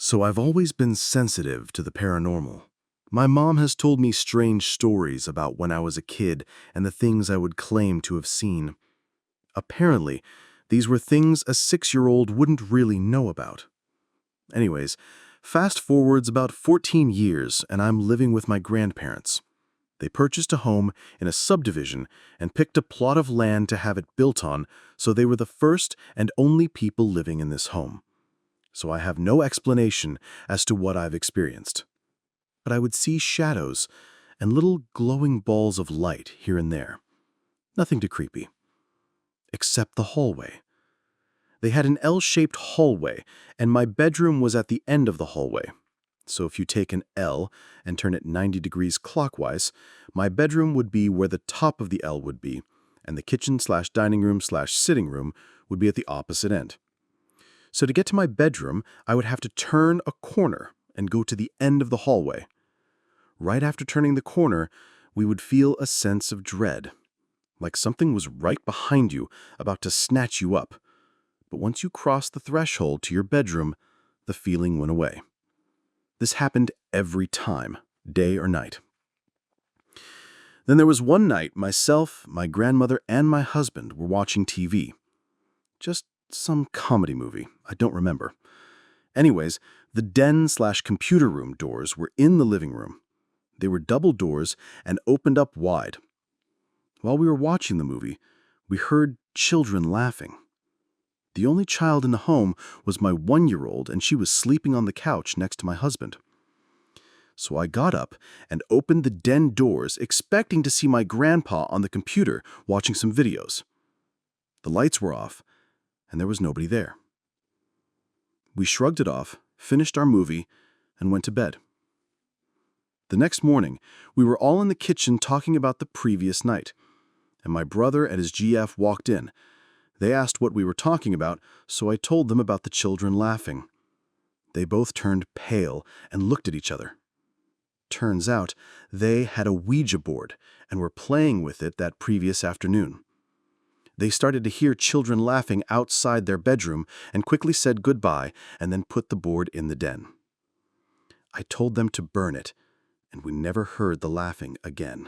So I've always been sensitive to the paranormal. My mom has told me strange stories about when I was a kid and the things I would claim to have seen. Apparently, these were things a 6-year-old wouldn't really know about. Anyways, fast forwards about 14 years and I'm living with my grandparents. They purchased a home in a subdivision and picked a plot of land to have it built on, so they were the first and only people living in this home. So I have no explanation as to what I've experienced. But I would see shadows and little glowing balls of light here and there. Nothing too creepy. Except the hallway. They had an L-shaped hallway, and my bedroom was at the end of the hallway. So if you take an L and turn it 90 degrees clockwise, my bedroom would be where the top of the L would be, and the kitchen/dining room/sitting room would be at the opposite end. So to get to my bedroom, I would have to turn a corner and go to the end of the hallway. Right after turning the corner, we would feel a sense of dread, like something was right behind you, about to snatch you up. But once you crossed the threshold to your bedroom, the feeling went away. This happened every time, day or night. Then there was one night myself, my grandmother, and my husband were watching TV. Just some comedy movie, I don't remember. Anyways, the den/computer room doors were in the living room. They were double doors and opened up wide. While we were watching the movie, we heard children laughing. The only child in the home was my 1-year-old, and she was sleeping on the couch next to my husband. So I got up and opened the den doors, expecting to see my grandpa on the computer watching some videos. The lights were off, and there was nobody there. We shrugged it off, finished our movie, and went to bed. The next morning, we were all in the kitchen talking about the previous night, and my brother and his GF walked in. They asked what we were talking about, so I told them about the children laughing. They both turned pale and looked at each other. Turns out, they had a Ouija board and were playing with it that previous afternoon. They started to hear children laughing outside their bedroom and quickly said goodbye and then put the board in the den. I told them to burn it, and we never heard the laughing again.